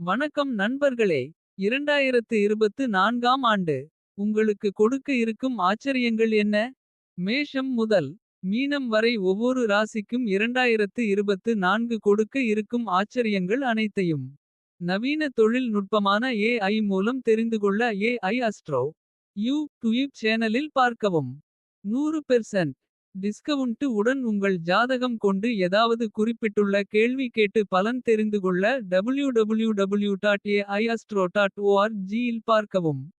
வணக்கம் நண்பர்களே. 2024ஆம் ஆண்டு. உங்களுக்கு கொடுக்க இருக்கும் ஆச்சரியங்கள் என்ன? மேஷம் முதல் மீனம் வரை ஒவ்வொரு ராசிக்கும் 2024 கொடுக்க இருக்கும் ஆச்சரியங்கள் அனைத்தையும். நவீன தொழில் நுட்பமான AI மூலம் தெரிந்துகொள்ள AI அஸ்ட்ரோ யூடியூப் சேனலில் பார்க்கவும். 100% டிஸ்கவுண்ட் உடன் உங்கள் ஜாதகம் கொண்டு ஏதாவது குறிப்பிட்டுள்ள கேள்வி கேட்டு பலன் தெரிந்துகொள்ள www.aiastro.org இல் பார்க்கவும்.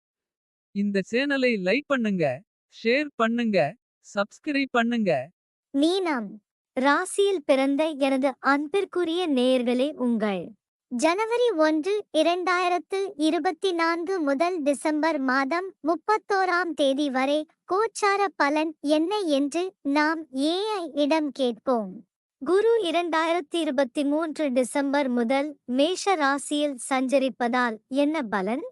இந்த சேனலை லைக் பண்ணுங்க, ஷேர் பண்ணுங்க, சப்ஸ்கிரைப் பண்ணுங்க. மீனம் ராசியில் பிறந்த எனது அன்பிற்குரிய நேயர்களே, உங்கள் ஜனவரி 1, 2024 முதல் டிசம்பர் மாதம் 31ஆம் தேதி வரை கோச்சார பலன் என்ன என்று நாம் AI இடம் கேட்போம். குரு 2023 டிசம்பர் முதல் மேஷ ராசியில் சஞ்சரிப்பதால் என்ன பலன்?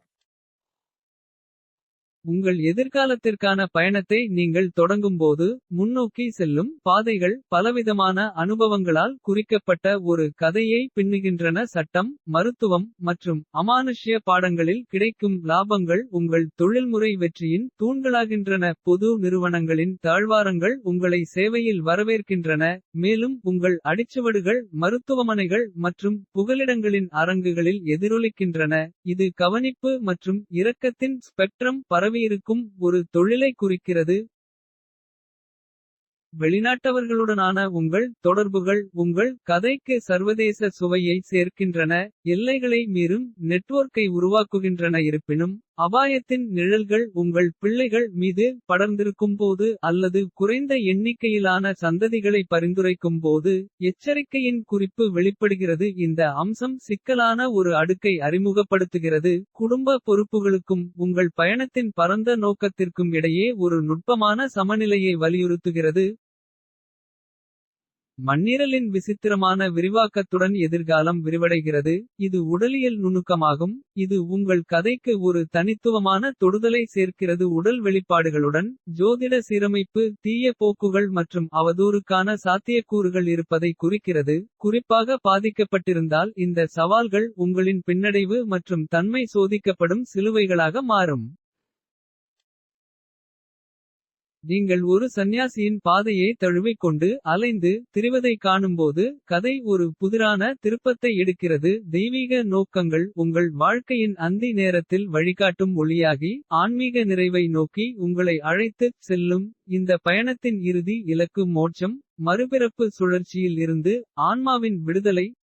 உங்கள் எதிர்காலத்திற்கான பயணத்தை நீங்கள் தொடங்கும்போது. முன்னோக்கி செல்லும் பாதைகள் பலவிதமான அனுபவங்களால் குறிக்கப்பட்ட ஒரு கதையை பின்னுகின்றன. சட்டம், மருத்துவம் மற்றும் அமானுஷ்ய பாடங்களில் கிடைக்கும் லாபங்கள் உங்கள் தொழில்முறை வெற்றியின் தூண்களாகின்றன. பொது நிறுவனங்களின் தாழ்வாரங்கள் உங்களை சேவையில் வரவேற்கின்றன. மேலும் உங்கள் அடிச்சுவடுகள் மருத்துவமனைகள் மற்றும் புகலிடங்களின் அரங்குகளில் எதிரொலிக்கின்றன. இது கவனிப்பு மற்றும் இரக்கத்தின் ஸ்பெக்ட்ரம் பரவியிருக்கும் ஒரு தொழிலை குறிக்கிறது. வெளிநாட்டவர்களுடனான உங்கள் தொடர்புகள் உங்கள் கதைக்கு சர்வதேச சுவையை சேர்க்கின்றன. எல்லைகளை மீறும் நெட்வொர்க்கை உருவாக்குகின்றன. இருப்பினும் அபாயத்தின் நிழல்கள் உங்கள் பிள்ளைகள் மீது படர்ந்திருக்கும்போது அல்லது குறைந்த எண்ணிக்கையிலான சந்ததிகளை பரிந்துரைக்கும் போது. எச்சரிக்கையின் குறிப்பு வெளிப்படுகிறது. இந்த அம்சம் சிக்கலான ஒரு அடுக்கை அறிமுகப்படுத்துகிறது. குடும்ப பொறுப்புகளுக்கும் உங்கள் பயணத்தின் பரந்த நோக்கத்திற்கும் இடையே ஒரு நுட்பமான சமநிலையை வலியுறுத்துகிறது. மண்ணீரலின் விசித்திரமான விரிவாக்கத்துடன் எதிர்காலம் விரிவடைகிறது. இது உடலியல் நுணுக்கமாகும். இது உங்கள் கதைக்கு ஒரு தனித்துவமான தொடுதலை சேர்க்கிறது. உடல் வெளிப்பாடுகளுடன் ஜோதிட சீரமைப்பு தீய போக்குகள் மற்றும் அவதூறுக்கான சாத்தியக்கூறுகள் இருப்பதை குறிக்கிறது. குறிப்பாக பாதிக்கப்பட்டிருந்தால் இந்த சவால்கள் உங்களின் பின்னடைவு மற்றும் தன்மை சோதிக்கப்படும் சிலுவைகளாக மாறும். நீங்கள் ஒரு சந்நியாசியின் பாதையை தழுவிக் கொண்டு அலைந்து திரிவதை காணும்போது. கதை ஒரு புதிரான திருப்பத்தை எடுக்கிறது. தெய்வீக நோக்கங்கள் உங்கள் வாழ்க்கையின் அந்தி நேரத்தில் வழிகாட்டும் ஒளியாகி. ஆன்மீக நிறைவை நோக்கி உங்களை அழைத்துச் செல்லும். இந்த பயணத்தின் இறுதி இலக்கு மோட்சம். மறுபிறப்பு சுழற்சியில் இருந்து ஆன்மாவின் விடுதலை.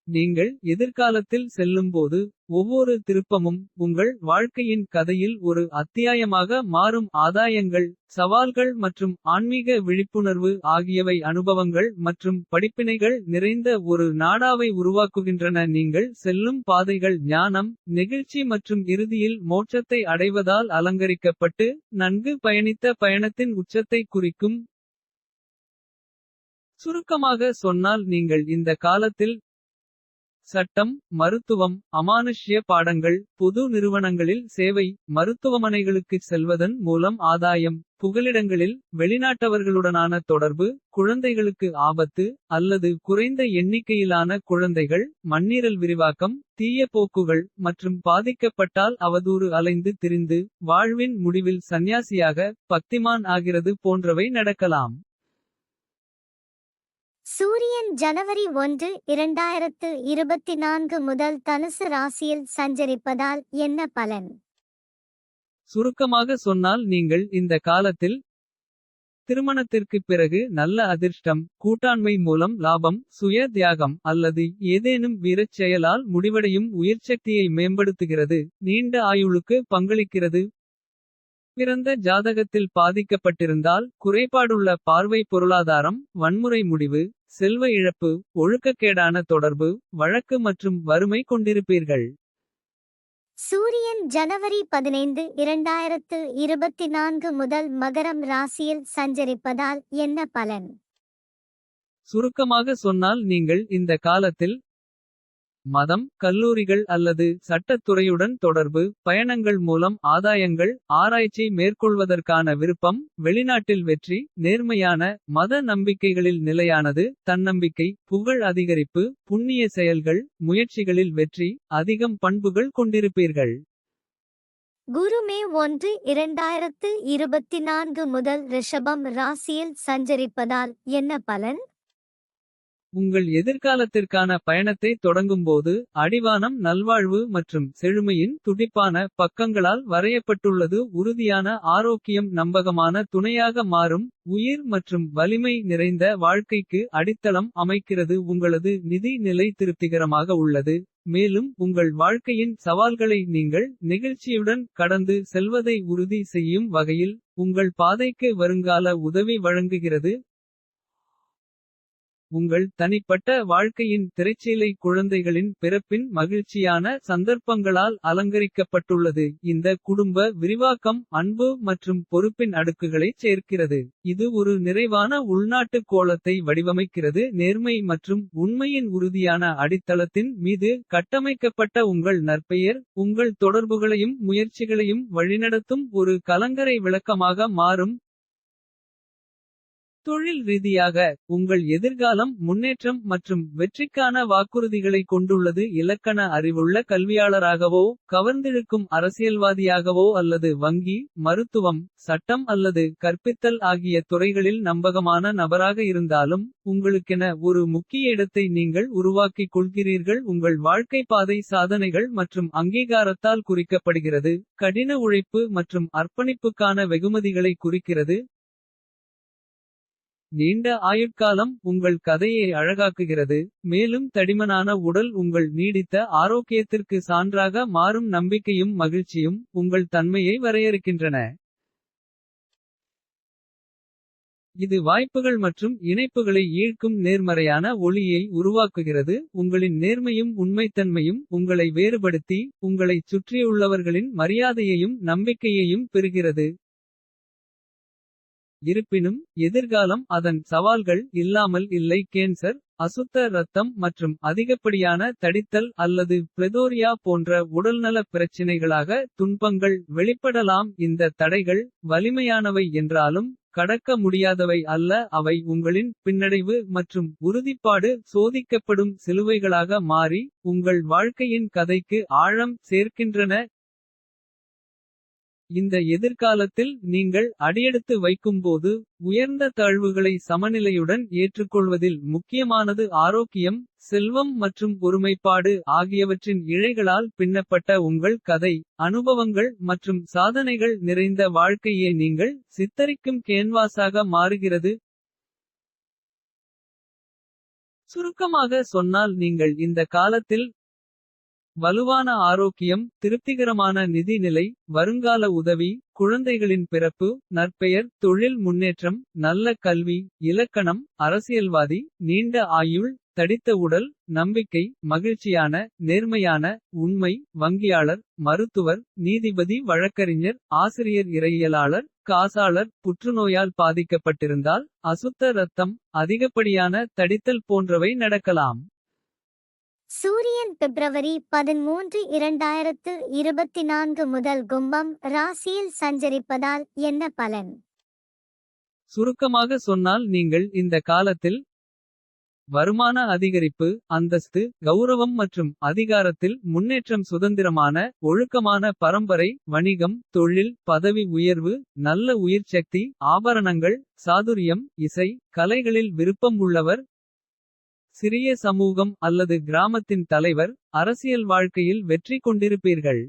நீங்கள் எதிர்காலத்தில் செல்லும்போது. ஒவ்வொரு திருப்பமும் உங்கள் வாழ்க்கையின் கதையில் ஒரு அத்தியாயமாக மாறும். ஆதாயங்கள், சவால்கள் மற்றும் ஆன்மீக விழிப்புணர்வு ஆகியவை அனுபவங்கள் மற்றும் படிப்பினைகள் நிறைந்த ஒரு நாடாவை உருவாக்குகின்றன. நீங்கள் செல்லும் பாதைகள் ஞானம், நெகிழ்ச்சி மற்றும் இறுதியில் மோட்சத்தை அடைவதால் அலங்கரிக்கப்பட்டு. நன்கு பயணித்த பயணத்தின் உச்சத்தை குறிக்கும். சுருக்கமாக சொன்னால் நீங்கள் இந்த காலத்தில் சட்டம், மருத்துவம், அமானுஷ்ய பாடங்கள், பொது நிறுவனங்களில் சேவை. மருத்துவமனைகளுக்குச் செல்வதன் மூலம் ஆதாயம். புகலிடங்களில் வெளிநாட்டவர்களுடனான தொடர்பு. குழந்தைகளுக்கு ஆபத்து அல்லது குறைந்த எண்ணிக்கையிலான குழந்தைகள். மண்ணீரல் விரிவாக்கம், தீய போக்குகள் மற்றும் பாதிக்கப்பட்டால் அவதூறு அலைந்து திரிந்து. வாழ்வின் முடிவில் சந்நியாசியாக பக்திமான் ஆகிறது போன்றவை நடக்கலாம். சூரியன் ஜனவரி 1, 2024 முதல் தனுசு ராசியில் சஞ்சரிப்பதால் என்ன பலன்? சுருக்கமாக சொன்னால் நீங்கள் இந்த காலத்தில் திருமணத்திற்குப் பிறகு நல்ல அதிர்ஷ்டம். கூட்டாண்மை மூலம் லாபம், சுய தியாகம் அல்லது ஏதேனும் வீரச் செயலால் முடிவடையும். உயிர்ச்சக்தியை மேம்படுத்துகிறது. நீண்ட ஆயுளுக்கு பங்களிக்கிறது. பிறந்த ஜாதகத்தில் பாதிக்கப்பட்டிருந்தால் குறைபாடுள்ள பார்வை, பொருளாதாரம், வன்முறை முடிவு, செல்வ இழப்பு, ஒழுக்கக்கேடான தொடர்பு, வழக்கு மற்றும் வறுமை கொண்டிருப்பீர்கள். சூரியன் ஜனவரி 15, 2024 முதல் மகரம் ராசியில் சஞ்சரிப்பதால் என்ன பலன்? சுருக்கமாக சொன்னால் நீங்கள் இந்த காலத்தில் மதம், கல்லூரிகள் அல்லது சட்டத்துறையுடன் தொடர்பு. பயணங்கள் மூலம் ஆதாயங்கள். ஆராய்ச்சி மேற்கொள்வதற்கான விருப்பம். வெளிநாட்டில் வெற்றி. நேர்மையான மத நம்பிக்கைகளில் நிலையானது. தன்னம்பிக்கை, புகழ் அதிகரிப்பு. புண்ணிய செயல்கள், முயற்சிகளில் வெற்றி. அதிகம் பண்புகள் கொண்டிருப்பீர்கள். குரு மே 1 2024 முதல் ரிஷபம் ராசியில் சஞ்சரிப்பதால் என்ன பலன்? உங்கள் எதிர்காலத்திற்கான பயணத்தை தொடங்கும்போது. அடிவானம் நல்வாழ்வு மற்றும் செழுமையின் துடிப்பான பக்கங்களால் வரையப்பட்டுள்ளது. உறுதியான ஆரோக்கியம் நம்பகமான துணையாக மாறும். உயிர் மற்றும் வலிமை நிறைந்த வாழ்க்கைக்கு அடித்தளம் அமைக்கிறது. உங்களது நிதி நிலை திருப்திகரமாக உள்ளது. மேலும் உங்கள் வாழ்க்கையின் சவால்களை நீங்கள் நெகிழ்ச்சியுடன் கடந்து செல்வதை உறுதி செய்யும் வகையில். உங்கள் பாதைக்கு வருங்கால உதவி வழங்குகிறது. உங்கள் தனிப்பட்ட வாழ்க்கையின் திரைச்சீலை குழந்தைகளின் பிறப்பின் மகிழ்ச்சியான சந்தர்ப்பங்களால் அலங்கரிக்கப்பட்டுள்ளது. இந்த குடும்ப விரிவாக்கம் அன்பு மற்றும் பொறுப்பின் அடுக்குகளைச் சேர்க்கிறது. இது ஒரு நிறைவான உள்நாட்டு கோலத்தை வடிவமைக்கிறது. நேர்மை மற்றும் உண்மையின் உறுதியான அடித்தளத்தின் மீது கட்டமைக்கப்பட்ட உங்கள் நற்பெயர். உங்கள் தொடர்புகளையும் முயற்சிகளையும் வழிநடத்தும் ஒரு கலங்கரை விளக்கமாக மாறும். தொழில் ரீதியாக உங்கள் எதிர்காலம் முன்னேற்றம் மற்றும் வெற்றிக்கான வாக்குறுதிகளை கொண்டுள்ளது. இலக்கண அறிவுள்ள கல்வியாளராகவோ கவர்ந்திழுக்கும் அரசியல்வாதியாகவோ அல்லது வங்கி. மருத்துவம், சட்டம் அல்லது கற்பித்தல் ஆகிய துறைகளில் நம்பகமான நபராக இருந்தாலும். உங்களுக்கென ஒரு முக்கிய இடத்தை நீங்கள் உருவாக்கிக் கொள்கிறீர்கள். உங்கள் வாழ்க்கை பாதை சாதனைகள் மற்றும் அங்கீகாரத்தால் குறிக்கப்படுகிறது. கடின உழைப்பு மற்றும் அர்ப்பணிப்புக்கான வெகுமதிகளை குறிக்கிறது. நீண்ட ஆயுட்காலம் உங்கள் கதையை அழகாக்குகிறது. மேலும் தடிமனான உடல் உங்கள் நீடித்த ஆரோக்கியத்திற்கு சான்றாக மாறும். நம்பிக்கையும் மகிழ்ச்சியும் உங்கள் தன்மையை வரையறுக்கின்றன. இது வாய்ப்புகள் மற்றும் இணைப்புகளை ஈர்க்கும் நேர்மறையான ஒளியை உருவாக்குகிறது. உங்களின் நேர்மையும் உண்மைத்தன்மையும் உங்களை வேறுபடுத்தி. உங்களைச் சுற்றியுள்ளவர்களின் மரியாதையையும் நம்பிக்கையையும் பெறுகிறது. இருப்பினும் எதிர்காலம் அதன் சவால்கள் இல்லாமல் இல்லை. கேன்சர், அசுத்த இரத்தம் மற்றும் அதிகப்படியான தடித்தல் அல்லது பிளெதோரியா போன்ற உடல்நல பிரச்சினைகளாக துன்பங்கள் வெளிப்படலாம். இந்த தடைகள் வலிமையானவை என்றாலும் கடக்க முடியாதவை அல்ல. அவை உங்களின் பின்னடைவு மற்றும் உறுதிப்பாடு சோதிக்கப்படும் சிலுவைகளாக மாறி. உங்கள் வாழ்க்கையின் கதைக்கு ஆழம் சேர்க்கின்றன. இந்த எதிர்காலத்தில் நீங்கள் அடியெடுத்து வைக்கும்போது. உயர்ந்த தாழ்வுகளை சமநிலையுடன் ஏற்றுக்கொள்வதில் முக்கியமானது ஆரோக்கியம். செல்வம் மற்றும் ஒருமைப்பாடு ஆகியவற்றின் இழைகளால் பின்னப்பட்ட உங்கள் கதை. அனுபவங்கள் மற்றும் சாதனைகள் நிறைந்த வாழ்க்கையே நீங்கள் சித்தரிக்கும் கேன்வாஸாக மாறுகிறது. சுருக்கமாக சொன்னால் நீங்கள் இந்த காலத்தில் வலுவான ஆரோக்கியம். திருப்திகரமான நிதி நிலை, வருங்கால உதவி. குழந்தைகளின் பிறப்பு, நற்பெயர், தொழில் முன்னேற்றம். நல்ல கல்வி, இலக்கணம், அரசியல்வாதி. நீண்ட ஆயுள், தடித்த உடல், நம்பிக்கை. மகிழ்ச்சியான, நேர்மையான, உண்மை. வங்கியாளர், மருத்துவர், நீதிபதி, வழக்கறிஞர். ஆசிரியர், இறையியலாளர், காசாளர். புற்றுநோயால் பாதிக்கப்பட்டிருந்தால். அசுத்த இரத்தம், அதிகப்படியான தடித்தல் போன்றவை நடக்கலாம். சூரியன் பிப்ரவரி 13 2024 முதல் கும்பம் ராசியில் சஞ்சரிப்பதால் என்ன பலன்? சுருக்கமாக சொன்னால் நீங்கள் இந்த காலத்தில் வருமான அதிகரிப்பு. அந்தஸ்து, கௌரவம் மற்றும் அதிகாரத்தில் முன்னேற்றம். சுதந்திரமான ஒழுக்கமான பரம்பரை. வணிகம், தொழில், பதவி உயர்வு. நல்ல உயிர்ச்சக்தி, ஆபரணங்கள். சாதுரியம், இசை, கலைகளில் விருப்பம் உள்ளவர். சிறிய சமூகம் அல்லது கிராமத்தின் தலைவர். அரசியல் வாழ்க்கையில் வெற்றி கொண்டிருப்பீர்கள்.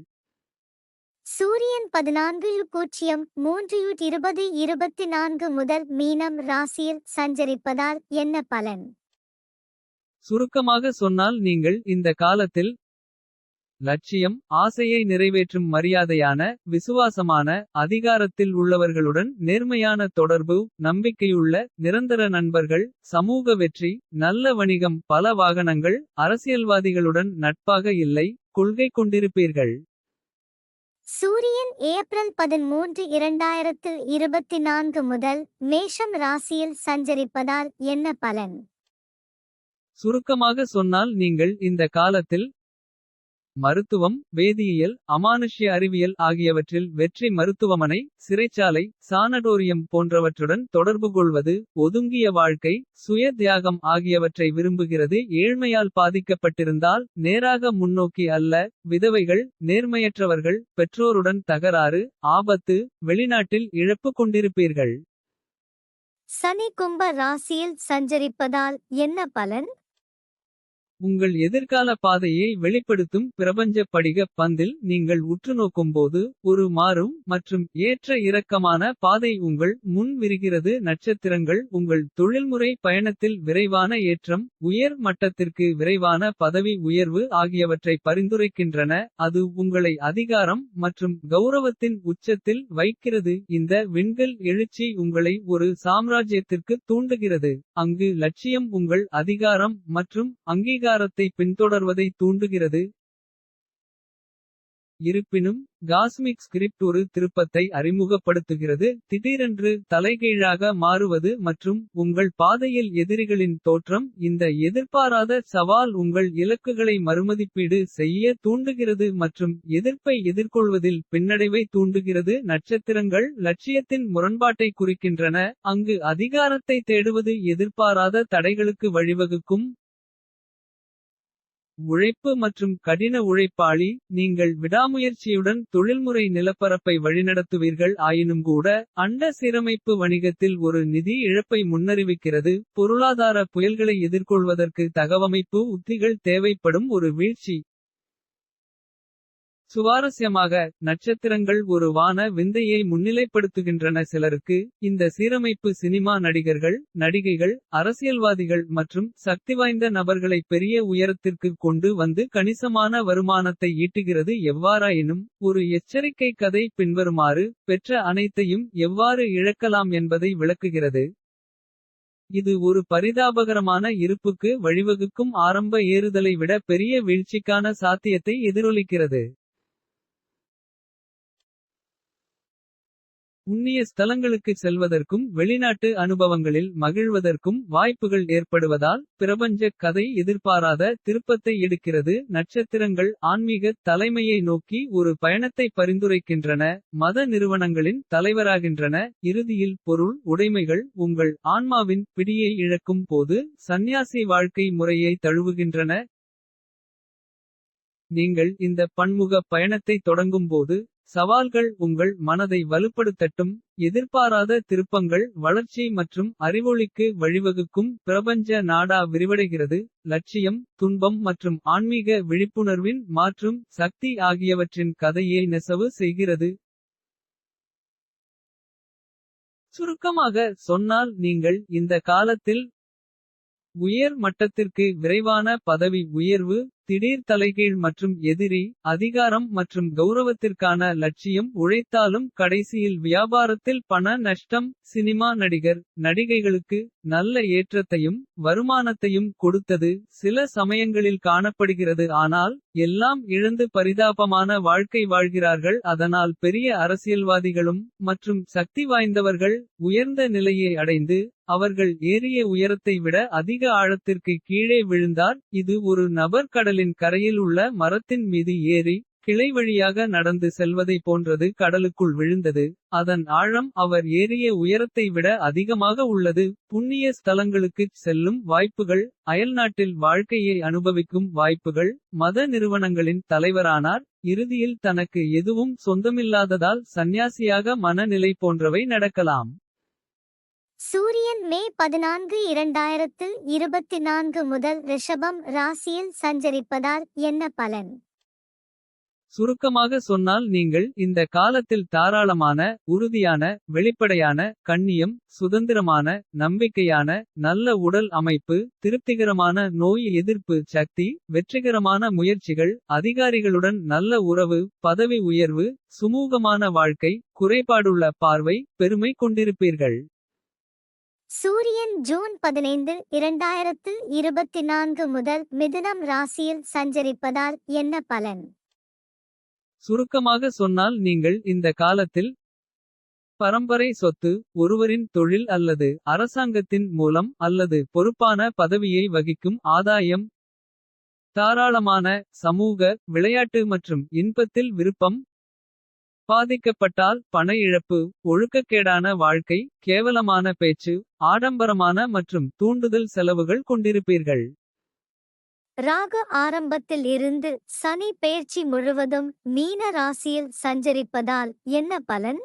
சூரியன் 14:03 2024 முதல் மீனம் ராசியில் சஞ்சரிப்பதால் என்ன பலன்? சுருக்கமாக சொன்னால் நீங்கள் இந்த காலத்தில் லட்சியம், ஆசையை நிறைவேற்றும் மரியாதையான. விசுவாசமான, அதிகாரத்தில் உள்ளவர்களுடன் நேர்மையான தொடர்பு. நம்பிக்கையுள்ள, நிரந்தர நண்பர்கள். சமூக வெற்றி, நல்ல வணிகம். பல வாகனங்கள். அரசியல்வாதிகளுடன் நட்பாக இல்லை. கொள்கை கொண்டிருப்பீர்கள். சூரியன் ஏப்ரல் 13 2024 முதல் மேஷம் ராசியில் சஞ்சரிப்பதால் என்ன பலன்? சுருக்கமாக சொன்னால் நீங்கள் இந்த காலத்தில் மருத்துவம், வேதியியல், அமானுஷ்ய அறிவியல் ஆகியவற்றில் வெற்றி, மருத்துவமனை, சிறைச்சாலை, சானடோரியம் போன்றவற்றுடன் தொடர்புகொள்வது, ஒதுங்கிய வாழ்க்கை, சுய தியாகம் ஆகியவற்றை விரும்புகிறது. ஏழ்மையால் பாதிக்கப்பட்டிருந்தால் நேராக முன்னோக்கி அல்ல. விதவைகள், நேர்மையற்றவர்கள், பெற்றோருடன் தகராறு, ஆபத்து, வெளிநாட்டில் இழப்பு கொண்டிருப்பீர்கள். சனி கும்ப ராசியில் சஞ்சரிப்பதால் என்ன பலன்? உங்கள் எதிர்கால பாதையை வெளிப்படுத்தும் பிரபஞ்ச படிக பந்தில் நீங்கள் உற்றுநோக்கும்போது ஒரு மாறும் மற்றும் ஏற்ற இறக்கமான பாதை உங்கள் முன் விரிகிறது. நட்சத்திரங்கள் உங்கள் தொழில்முறை பயணத்தில் விரைவான ஏற்றம், உயர் மட்டத்திற்கு விரைவான பதவி உயர்வு ஆகியவற்றை பரிந்துரைக்கின்றன. அது உங்களை அதிகாரம் மற்றும் கௌரவத்தின் உச்சத்தில் வைக்கிறது. இந்த விண்கல் எழுச்சி உங்களை ஒரு சாம்ராஜ்யத்திற்கு தூண்டுகிறது, அங்கு லட்சியம் உங்கள் அதிகாரம் மற்றும் அங்கீகாரத்தை பின்தொடர்வதை தூண்டுகிறது. இருப்பினும் காஸ்மிக் ஸ்கிரிப்ட் ஒரு திருப்பத்தை அறிமுகப்படுத்துகிறது. திடீரென்று தலைகீழாக மாறுவது மற்றும் உங்கள் பாதையில் எதிரிகளின் தோற்றம். இந்த எதிர்பாராத சவால் உங்கள் இலக்குகளை மறுமதிப்பீடு செய்ய தூண்டுகிறது மற்றும் எதிர்ப்பை எதிர்கொள்வதில் பின்னடைவை தூண்டுகிறது. நட்சத்திரங்கள் லட்சியத்தின் முரண்பாட்டை குறிக்கின்றன, அங்கு அதிகாரத்தை தேடுவது எதிர்பாராத தடைகளுக்கு வழிவகுக்கும். உழைப்பு மற்றும் கடின உழைப்பாளி, நீங்கள் விடாமுயற்சியுடன் தொழில்முறை நிலப்பரப்பை வழிநடத்துவீர்கள். ஆயினும்கூட அண்ட சீரமைப்பு வணிகத்தில் ஒரு நிதி இழப்பை முன்னறிவிக்கிறது. பொருளாதார புயல்களை எதிர்கொள்வதற்கு தகவமைப்பு உத்திகள் தேவைப்படும் ஒரு வீழ்ச்சி. சுவாரஸ்யமாக, நட்சத்திரங்கள் ஒரு வான விந்தையை முன்னிலைப்படுத்துகின்றன. சிலருக்கு இந்த சீரமைப்பு சினிமா நடிகர்கள், நடிகைகள், அரசியல்வாதிகள் மற்றும் சக்திவாய்ந்த நபர்களை பெரிய உயரத்திற்கு கொண்டு வந்து கணிசமான வருமானத்தை ஈட்டுகிறது. எவ்வாறாயினும் ஒரு எச்சரிக்கை கதை பின்வருமாறு பெற்ற அனைத்தையும் எவ்வாறு இழக்கலாம் என்பதை விளக்குகிறது. இது ஒரு பரிதாபகரமான இருப்புக்கு வழிவகுக்கும் ஆரம்ப ஏறுதலை விட பெரிய வீழ்ச்சிக்கான சாத்தியத்தை எதிரொலிக்கிறது. புண்ணிய ஸ்தலங்களுக்குச் செல்வதற்கும் வெளிநாட்டு அனுபவங்களில் மகிழ்வதற்கும் வாய்ப்புகள் ஏற்படுவதால் பிரபஞ்ச கதை எதிர்பாராத திருப்பத்தை எடுக்கிறது. நட்சத்திரங்கள் ஆன்மீக தலைமையை நோக்கி ஒரு பயணத்தை பரிந்துரைக்கின்றன, மத நிறுவனங்களின் தலைவராகின்றன. இறுதியில் பொருள் உடைமைகள் உங்கள் ஆன்மாவின் பிடியை இழக்கும் போது சந்நியாசி வாழ்க்கை முறையை தழுவுகின்றன. நீங்கள் இந்த பன்முக பயணத்தை தொடங்கும்போது சவால்கள் உங்கள் மனதை வலுப்படுத்தட்டும். எதிர்பாராத திருப்பங்கள் வளர்ச்சி மற்றும் அறிவொளிக்கு வழிவகுக்கும். பிரபஞ்ச நாடா விரிவடைகிறது, லட்சியம், துன்பம் மற்றும் ஆன்மீக விழிப்புணர்வின் மாற்றும் சக்தி ஆகியவற்றின் கதையை நெசவு செய்கிறது. சுருக்கமாக சொன்னால் நீங்கள் இந்த காலத்தில் உயர் மட்டத்திற்கு விரைவான பதவி உயர்வு, திடீர் தலைகீழ் மற்றும் எதிரி, அதிகாரம் மற்றும் கௌரவத்திற்கான லட்சியம். உழைத்தாலும் கடைசியில் வியாபாரத்தில் பண நஷ்டம். சினிமா நடிகர், நடிகைகளுக்கு நல்ல ஏற்றத்தையும் வருமானத்தையும் கொடுத்தது சில சமயங்களில் காணப்படுகிறது, ஆனால் எல்லாம் இழந்து பரிதாபமான வாழ்க்கை வாழ்கிறார்கள். அதனால் பெரிய அரசியல்வாதிகளும் மற்றும் சக்தி வாய்ந்தவர்கள் உயர்ந்த நிலையை அடைந்து அவர்கள் ஏறிய உயரத்தை விட அதிக ஆழத்திற்கு கீழே விழுந்தார். இது ஒரு நபர் கடலின் கரையில் உள்ள மரத்தின் மீது ஏறி கிளை வழியாக நடந்து செல்வதை போன்றது. கடலுக்குள் விழுந்தது, அதன் ஆழம் அவர் ஏறிய உயரத்தை விட அதிகமாக உள்ளது. புண்ணிய ஸ்தலங்களுக்குச் செல்லும் வாய்ப்புகள், அயல்நாட்டில் வாழ்க்கையை அனுபவிக்கும் வாய்ப்புகள். மத நிறுவனங்களின் தலைவரானார், இறுதியில் தனக்கு எதுவும் சொந்தமில்லாததால் சந்நியாசியாக மனநிலை போன்றவை நடக்கலாம். சூரியன் மே 14, 2024 முதல் ரிஷபம் ராசியில் சஞ்சரிப்பதால் என்ன பலன்? சுருக்கமாக சொன்னால் நீங்கள் இந்த காலத்தில் தாராளமான, உறுதியான, வெளிப்படையான, கண்ணியம், சுதந்திரமான, நம்பிக்கையான, நல்ல உடல் அமைப்பு, திருப்திகரமான நோய் எதிர்ப்பு சக்தி, வெற்றிகரமான முயற்சிகள், அதிகாரிகளுடன் நல்ல உறவு, பதவி உயர்வு, சுமூகமான வாழ்க்கை, குறைபாடுள்ள பார்வை, பெருமை கொண்டிருப்பீர்கள். சூரியன் ஜூன் 15, 2024 முதல் மிதுனம் ராசியில் சஞ்சரிப்பதால் என்ன பலன்? சுருக்கமாக சொன்னால் நீங்கள் இந்த காலத்தில் பரம்பரை சொத்து ஒருவரின் தொழில் அல்லது அரசாங்கத்தின் மூலம் அல்லது பொறுப்பான பதவியை வகிக்கும் ஆதாயம். தாராளமான சமூக விளையாட்டு மற்றும் இன்பத்தில் விருப்பம். பாதிக்கப்பட்டால் பண இழப்பு ஒழுக்கக்கேடான வாழ்க்கை கேவலமான பேச்சு. ஆடம்பரமான மற்றும் தூண்டுதல் செலவுகள் கொண்டிருப்பீர்கள். ராகு ஆரம்பத்தில் இருந்து சனி பெயர்ச்சி முழுவதும் மீன ராசியில் சஞ்சரிப்பதால் என்ன பலன்?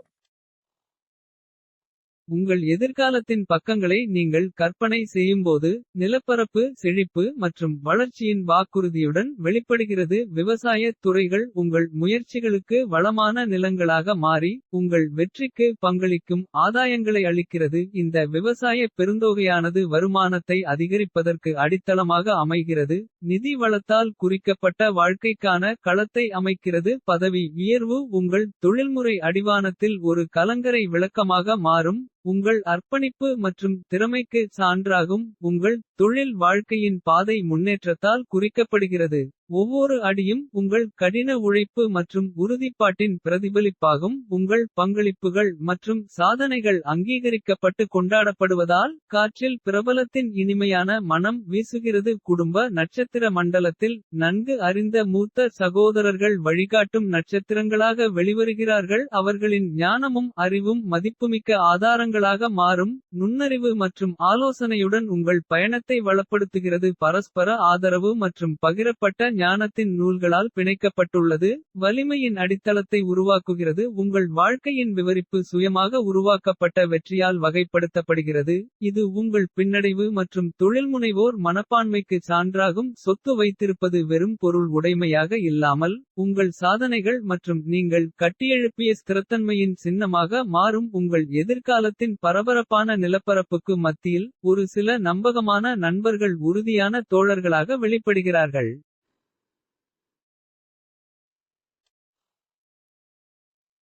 உங்கள் எதிர்காலத்தின் பக்கங்களை நீங்கள் கற்பனை செய்யும்போது. நிலப்பரப்பு செழிப்பு மற்றும் வளர்ச்சியின் வாக்குறுதியுடன் வெளிப்படுகிறது. விவசாய துறைகள் உங்கள் முயற்சிகளுக்கு வளமான நிலங்களாக மாறி. உங்கள் வெற்றிக்கு பங்களிக்கும் ஆதாயங்களை அளிக்கிறது. இந்த விவசாய பெருந்தொகையானது வருமானத்தை அதிகரிப்பதற்கு அடித்தளமாக அமைகிறது. நிதி வளத்தால் குறிக்கப்பட்ட வாழ்க்கைக்கான களத்தை அமைக்கிறது. பதவி உயர்வு உங்கள் தொழில்முறை அடிவானத்தில் ஒரு கலங்கரை விளக்கமாக மாறும். உங்கள் அர்ப்பணிப்பு மற்றும் திறமைக்கு சான்றாகும். உங்கள் தொழில் வாழ்க்கையின் பாதை முன்னேற்றத்தால் குறிக்கப்படுகிறது. ஒவ்வொரு அடியும் உங்கள் கடின உழைப்பு மற்றும் உறுதிப்பாட்டின் பிரதிபலிப்பாகும். உங்கள் பங்களிப்புகள் மற்றும் சாதனைகள் அங்கீகரிக்கப்பட்டு கொண்டாடப்படுவதால். காற்றில் பிரபலத்தின் இனிமையான மனம் வீசுகிறது. குடும்ப நட்சத்திர மண்டலத்தில் நன்கு அறிந்த மூத்த சகோதரர்கள் வழிகாட்டும் நட்சத்திரங்களாக வெளிவருகிறார்கள். அவர்களின் ஞானமும் அறிவும் மதிப்புமிக்க ஆதாரங்களாக மாறும். நுண்ணறிவு மற்றும் ஆலோசனையுடன் உங்கள் பயணத்தை வளப்படுத்துகிறது. பரஸ்பர ஆதரவு மற்றும் பகிரப்பட்ட ஞானத்தின் நூல்களால் பிணைக்கப்பட்டுள்ளது. வலிமையின் அடித்தளத்தை உருவாக்குகிறது. உங்கள் வாழ்க்கையின் விவரிப்பு சுயமாக உருவாக்கப்பட்ட வெற்றியால் வகைப்படுத்தப்படுகிறது. இது உங்கள் பின்னடைவு மற்றும் தொழில்முனைவோர் மனப்பான்மைக்கு சான்றாகும். சொத்து வைத்திருப்பது வெறும் பொருள் உடைமையாக இல்லாமல். உங்கள் சாதனைகள் மற்றும் நீங்கள் கட்டியெழுப்பிய ஸ்திரத்தன்மையின் சின்னமாக மாறும். உங்கள் எதிர்காலத்தின் பரபரப்பான நிலப்பரப்புக்கு மத்தியில். ஒரு சில நம்பகமான நண்பர்கள் உறுதியான தோழர்களாக வெளிப்படுகிறார்கள்.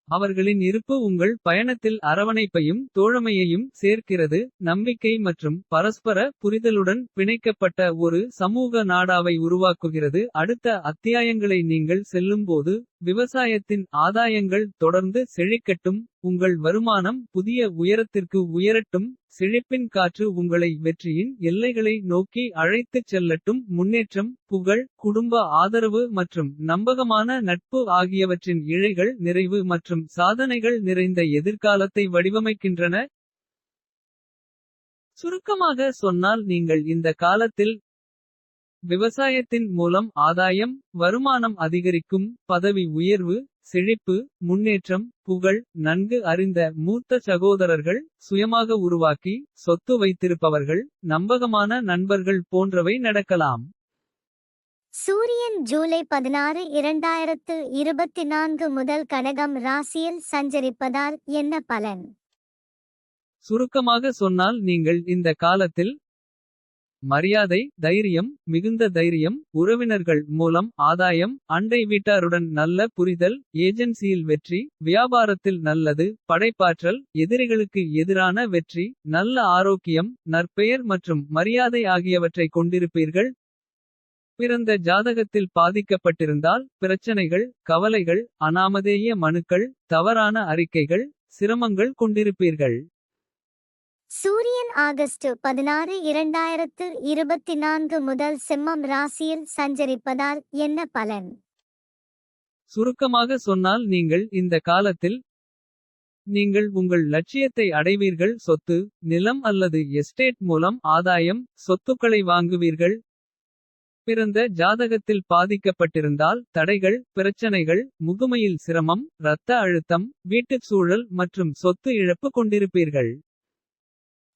அவர்களின் இருப்பு உங்கள் பயணத்தில் அரவணைப்பையும் தோழமையையும் சேர்க்கிறது. நம்பிக்கை மற்றும் பரஸ்பர புரிதலுடன் பிணைக்கப்பட்ட ஒரு சமூக நாடாவை உருவாக்குகிறது. அடுத்த அத்தியாயங்களை நீங்கள் செல்லும்போது. விவசாயத்தின் ஆதாயங்கள் தொடர்ந்து செழிக்கட்டும். உங்கள் வருமானம் புதிய உயரத்திற்கு உயரட்டும். செழிப்பின் காற்று உங்களை வெற்றியின் எல்லைகளை நோக்கி அழைத்துச் செல்லட்டும். முன்னேற்றம் புகழ் குடும்ப ஆதரவு மற்றும் நம்பகமான நட்பு ஆகியவற்றின் இழைகள் நிறைவு மற்றும் சாதனைகள் நிறைந்த எதிர்காலத்தை வடிவமைக்கின்றன. சுருக்கமாக சொன்னால் நீங்கள் இந்த காலத்தில். விவசாயத்தின் மூலம் ஆதாயம் வருமானம் அதிகரிக்கும். பதவி உயர்வு செழிப்பு முன்னேற்றம் புகழ். நன்கு அறிந்த மூத்த சகோதரர்கள் சுயமாக உருவாக்கி. சொத்து வைத்திருப்பவர்கள் நம்பகமான நண்பர்கள் போன்றவை நடக்கலாம். சூரியன் ஜூலை 16 2024 முதல் கடகம் ராசியில் சஞ்சரிப்பதால் என்ன பலன்? சுருக்கமாக சொன்னால் நீங்கள் இந்த காலத்தில். மரியாதை தைரியம் மிகுந்த தைரியம். உறவினர்கள் மூலம் ஆதாயம். அண்டை வீட்டாருடன் நல்ல புரிதல். ஏஜென்சியில் வெற்றி வியாபாரத்தில் நல்லது. படைப்பாற்றல் எதிரிகளுக்கு எதிரான வெற்றி. நல்ல ஆரோக்கியம் நற்பெயர் மற்றும் மரியாதை ஆகியவற்றை கொண்டிருப்பீர்கள். பிறந்த ஜாதகத்தில் பாதிக்கப்பட்டிருந்தால். பிரச்சனைகள் கவலைகள் அனாமதேய மனுக்கள். தவறான அறிக்கைகள் சிரமங்கள் கொண்டிருப்பீர்கள். சூரியன் ஆகஸ்ட் 16 2024 முதல் சிம்மம் ராசியில் சஞ்சரிப்பதால் என்ன பலன்? சுருக்கமாக சொன்னால் நீங்கள் இந்த காலத்தில். நீங்கள் உங்கள் லட்சியத்தை அடைவீர்கள். சொத்து நிலம் அல்லது எஸ்டேட் மூலம் ஆதாயம். சொத்துக்களை வாங்குவீர்கள். பிறந்த ஜாதகத்தில் பாதிக்கப்பட்டிருந்தால். தடைகள் பிரச்சனைகள் முதுமையில் சிரமம். இரத்த அழுத்தம் வீட்டுச் சூழல் மற்றும் சொத்து இழப்பு கொண்டிருப்பீர்கள்.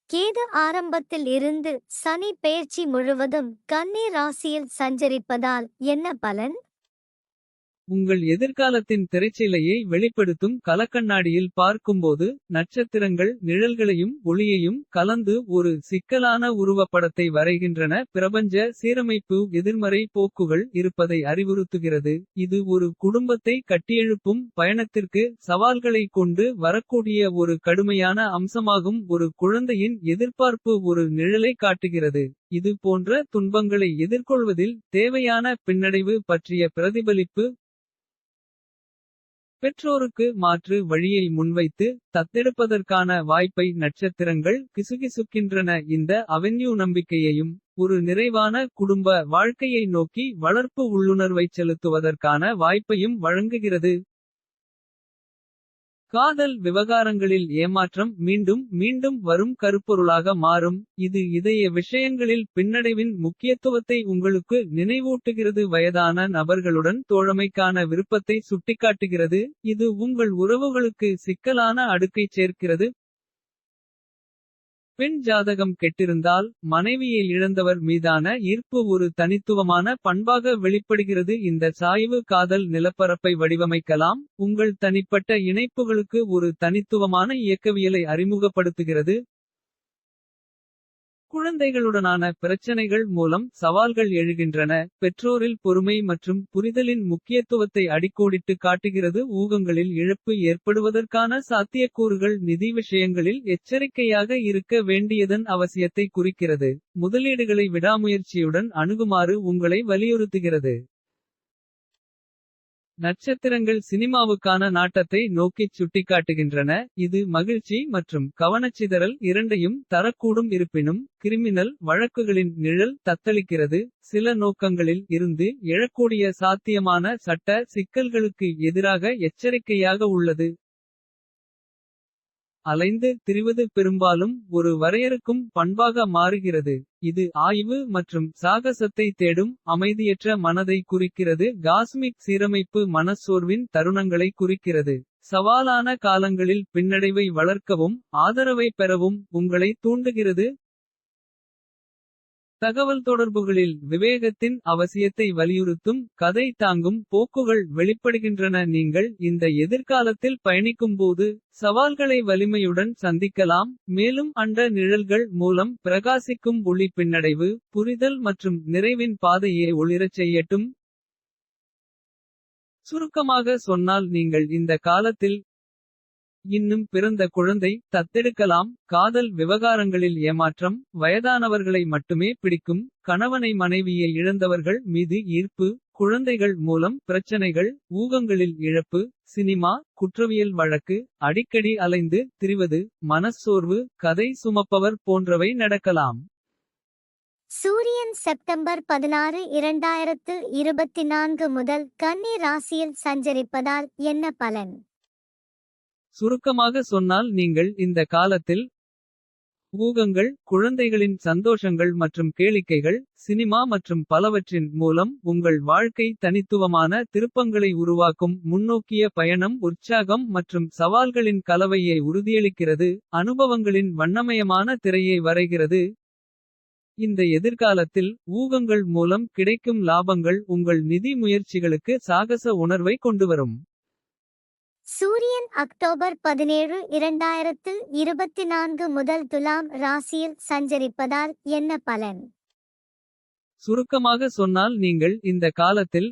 கேது ஆரம்பத்தில் இருந்து சனி பெயர்ச்சி முழுவதும் கன்னி ராசியில் சஞ்சரிப்பதால் என்ன பலன்? உங்கள் எதிர்காலத்தின் திரைச்சீலையை வெளிப்படுத்தும் கலக்கண்ணாடியில் பார்க்கும்போது. நட்சத்திரங்கள் நிழல்களையும் ஒளியையும் கலந்து ஒரு சிக்கலான உருவப்படத்தை வரைகின்றன. பிரபஞ்ச சீரமைப்பு எதிர்மறை போக்குகள் இருப்பதை அறிவுறுத்துகிறது. இது ஒரு குடும்பத்தை கட்டியெழுப்பும் பயணத்திற்கு. சவால்களை கொண்டு வரக்கூடிய ஒரு கடுமையான அம்சமாகும். ஒரு குழந்தையின் எதிர்பார்ப்பு ஒரு நிழலை காட்டுகிறது. இது போன்ற துன்பங்களை எதிர்கொள்வதில் தேவையான பின்னடைவு பற்றிய பிரதிபலிப்பு. பெற்றோருக்கு மாற்று வழியை முன்வைத்து தத்தெடுப்பதற்கான வாய்ப்பை நட்சத்திரங்கள் கிசுகிசுக்கின்றன. இந்த அவென்யூ நம்பிக்கையையும் ஒரு நிறைவான குடும்ப வாழ்க்கையை நோக்கி வளர்ப்பு உள்ளுணர்வைச் செலுத்துவதற்கான வாய்ப்பையும் வழங்குகிறது. காதல் விவகாரங்களில் ஏமாற்றம் மீண்டும் மீண்டும் வரும் கருப்பொருளாக மாறும். இது இதய விஷயங்களில் பின்னடைவின் முக்கியத்துவத்தை உங்களுக்கு நினைவூட்டுகிறது. வயதான நபர்களுடன் தோழமைக்கான விருப்பத்தை சுட்டிக்காட்டுகிறது. இது உங்கள் உறவுகளுக்கு சிக்கலான அடுக்கைச் சேர்க்கிறது. பெண் ஜாதகம் கெட்டிருந்தால் மனைவியை இழந்தவர் மீதான ஈர்ப்பு ஒரு தனித்துவமான பண்பாக வெளிப்படுகிறது. இந்த சாய்வு காதல் நிலப்பரப்பை வடிவமைக்கலாம். உங்கள் தனிப்பட்ட இணைப்புகளுக்கு ஒரு தனித்துவமான இயக்கவியலை அறிமுகப்படுத்துகிறது. குழந்தைகளுடனான பிரச்சனைகள் மூலம் சவால்கள் எழுகின்றன. பெற்றோரில் பொறுமை மற்றும் புரிதலின் முக்கியத்துவத்தை அடிக்கோடிட்டு காட்டுகிறது. ஊகங்களில் இழப்பு ஏற்படுவதற்கான சாத்தியக்கூறுகள் நிதி விஷயங்களில் எச்சரிக்கையாக இருக்க வேண்டியதன் அவசியத்தை குறிக்கிறது. முதலீடுகளை விடாமுயற்சியுடன் அணுகுமாறு உங்களை வலியுறுத்துகிறது. நட்சத்திரங்கள் சினிமாவுக்கான நாட்டத்தை நோக்கிச் சுட்டிக்காட்டுகின்றன. இது மகிழ்ச்சி மற்றும் கவனச்சிதறல் இரண்டையும் தரக்கூடும். இருப்பினும் கிரிமினல் வழக்குகளின் நிழல் தத்தளிக்கிறது. சில நோக்கங்களில் இருந்து எழக்கூடிய சாத்தியமான சட்ட சிக்கல்களுக்கு எதிராக எச்சரிக்கையாக உள்ளது. அலைந்து திரிவது பெரும்பாலும் ஒரு வரையறுக்கும் பண்பாக மாறுகிறது. இது ஆய்வு மற்றும் சாகசத்தை தேடும் அமைதியற்ற மனதை குறிக்கிறது. காஸ்மிக் சீரமைப்பு மனச்சோர்வின் தருணங்களை குறிக்கிறது. சவாலான காலங்களில் பின்னடைவை வளர்க்கவும் ஆதரவை பெறவும் உங்களை தூண்டுகிறது. தகவல் தொடர்புகளில் விவேகத்தின் அவசியத்தை வலியுறுத்தும் கதை தாங்கும் போக்குகள் வெளிப்படுகின்றன. நீங்கள் இந்த எதிர்காலத்தில் பயணிக்கும்போது சவால்களை வலிமையுடன் சந்திக்கலாம். மேலும் அண்ட நிழல்கள் மூலம் பிரகாசிக்கும் ஒளி பின்னடைவு புரிதல் மற்றும் நிறைவின் பாதையே ஒளிரச் செய்யட்டும். சுருக்கமாக சொன்னால் நீங்கள் இந்த காலத்தில் இன்னும் பிறந்த குழந்தை தத்தெடுக்கலாம். காதல் விவகாரங்களில் ஏமாற்றம் வயதானவர்களை மட்டுமே பிடிக்கும். கணவனை மனைவியை இழந்தவர்கள் மீது ஈர்ப்பு. குழந்தைகள் மூலம் பிரச்சனைகள் ஊகங்களில் இழப்பு. சினிமா குற்றவியல் வழக்கு அடிக்கடி அலைந்து திரிவது மனச்சோர்வு கதை சுமப்பவர் போன்றவை நடக்கலாம். சூரியன் செப்டம்பர் 16, 2024 முதல் கன்னி ராசியில் சஞ்சரிப்பதால் என்ன பலன்? சுருக்கமாக சொன்னால் நீங்கள் இந்த காலத்தில் ஊகங்கள் குழந்தைகளின் சந்தோஷங்கள் மற்றும் கேளிக்கைகள் சினிமா மற்றும் பலவற்றின் மூலம் உங்கள் வாழ்க்கை தனித்துவமான திருப்பங்களை உருவாக்கும். முன்னோக்கிய பயணம் உற்சாகம் மற்றும் சவால்களின் கலவையை உறுதியளிக்கிறது. அனுபவங்களின் வண்ணமயமான திரையை வரைகிறது. இந்த எதிர்காலத்தில் ஊகங்கள் மூலம் கிடைக்கும் லாபங்கள் உங்கள் நிதி முயற்சிகளுக்கு சாகச உணர்வை கொண்டுவரும். சூரியன் அக்டோபர் 17, 2024 முதல் துலாம் ராசியில் சஞ்சரிப்பதால் என்ன பலன்? சுருக்கமாக சொன்னால் நீங்கள் இந்த காலத்தில்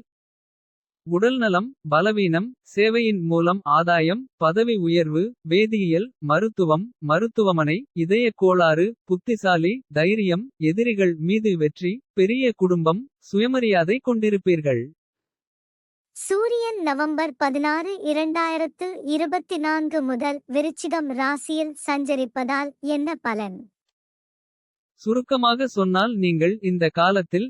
உடல்நலம் பலவீனம் சேவையின் மூலம் ஆதாயம் பதவி உயர்வு வேதியியல் மருத்துவம் மருத்துவமனை இதய கோளாறு புத்திசாலி தைரியம் எதிரிகள் மீது வெற்றி பெரிய குடும்பம் சுயமரியாதை கொண்டிருப்பீர்கள். சூரியன் நவம்பர் 16, 2024 முதல் விருச்சிகம் ராசியில் சஞ்சரிப்பதால் என்ன பலன்? சுருக்கமாக சொன்னால் நீங்கள் இந்த காலத்தில்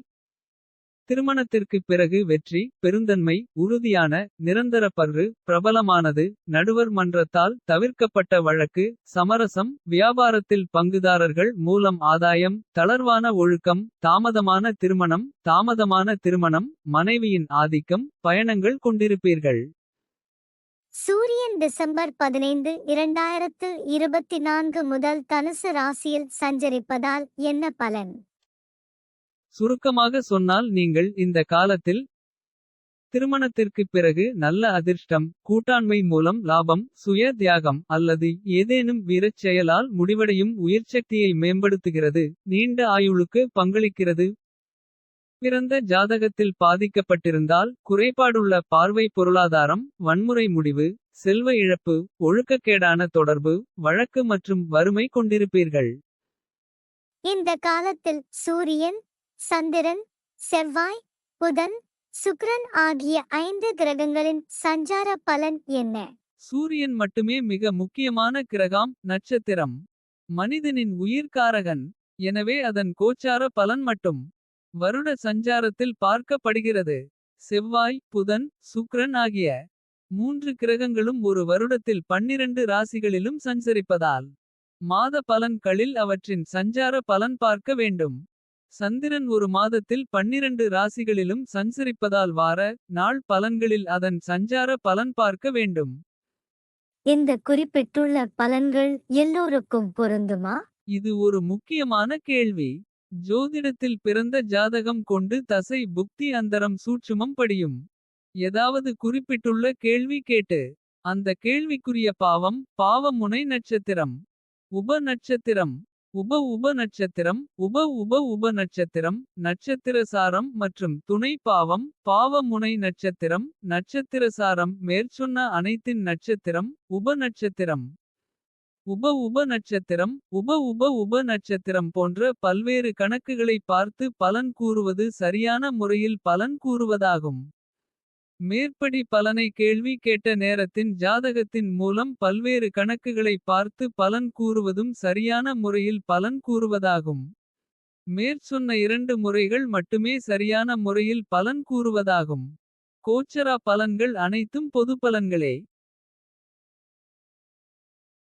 திருமணத்திற்கு பிறகு வெற்றி பெருந்தன்மை உறுதியான நிரந்தர பற்று பிரபலமானது நடுவர் மன்றத்தால் தவிர்க்கப்பட்ட வழக்கு சமரசம் வியாபாரத்தில் பங்குதாரர்கள் மூலம் ஆதாயம் தளர்வான ஒழுக்கம் தாமதமான திருமணம் மனைவியின் ஆதிக்கம் பயணங்கள் கொண்டிருப்பீர்கள். சூரியன் டிசம்பர் 15, 2024 முதல் தனுசு ராசியில் சஞ்சரிப்பதால் என்ன பலன்? சுருக்கமாக சொன்னால் நீங்கள் இந்த காலத்தில் திருமணத்திற்கு பிறகு நல்ல அதிர்ஷ்டம் கூட்டாண்மை மூலம் லாபம் சுய தியாகம் அல்லது ஏதேனும் வீரச் செயலால் முடிவடையும் உயிர்ச்சக்தியை மேம்படுத்துகிறது. நீண்ட ஆயுளுக்கு பங்களிக்கிறது. பிறந்த ஜாதகத்தில் பாதிக்கப்பட்டிருந்தால் குறைபாடுள்ள பார்வை பொருளாதாரம் வன்முறை முடிவு செல்வ இழப்பு ஒழுக்கக்கேடான தொடர்பு வழக்கு மற்றும் வறுமை கொண்டிருப்பீர்கள். இந்த காலத்தில் சூரியன் சந்திரன் செவ்வாய் புதன் சுக்கிரன் ஆகிய 5 கிரகங்களின் சஞ்சார பலன் என்ன? சூரியன் மட்டுமே மிக முக்கியமான கிரகம் நட்சத்திரம். மனிதனின் உயிர்காரகன். எனவே அதன் கோச்சார பலன் மட்டும் வருட சஞ்சாரத்தில் பார்க்கப்படுகிறது. செவ்வாய் புதன் சுக்கிரன் ஆகிய 3 கிரகங்களும் ஒரு வருடத்தில் 12 ராசிகளிலும் சஞ்சரிப்பதால் மாத பலன்களில் அவற்றின் சஞ்சார பலன் பார்க்க வேண்டும். சந்திரன் ஒரு மாதத்தில் 12 ராசிகளிலும் சஞ்சரிப்பதால் வார நாள் பலன்களில் அதன் சஞ்சார பலன் பார்க்க வேண்டும். இந்த குறிப்பிட்டுள்ள பலன்கள் எல்லோருக்கும் பொருந்துமா? இது ஒரு முக்கியமான கேள்வி. ஜோதிடத்தில் பிறந்த ஜாதகம் கொண்டு தசை புக்தி அந்தரம் சூட்சுமம் படியும். ஏதாவது குறிப்பிட்டுள்ள கேள்வி கேட்டு அந்த கேள்விக்குரிய பாவம் பாவமுனை நட்சத்திரம். உப நட்சத்திரம் உப நட்சத்திரம் உப நட்சத்திரம் நட்சத்திரசாரம் மற்றும் துணை பாவம் பாவமுனை நட்சத்திரம். நட்சத்திரசாரம் மேற்சொன்ன அனைத்தின் நட்சத்திரம் உப நட்சத்திரம். உப நட்சத்திரம் உப நட்சத்திரம் போன்ற பல்வேறு கணக்குகளை பார்த்து பலன் கூறுவது சரியான முறையில் பலன் கூறுவதாகும். மேற்படி பலனை கேள்வி கேட்ட நேரத்தின் ஜாதகத்தின் மூலம் பல்வேறு கணக்குகளை பார்த்து பலன் கூறுவதும் சரியான முறையில் பலன் கூறுவதாகும். மேற்சொன்ன 2 முறைகள் மட்டுமே சரியான முறையில் பலன் கூறுவதாகும். கோச்சரா பலன்கள் அனைத்தும் பொதுப்பலன்களே.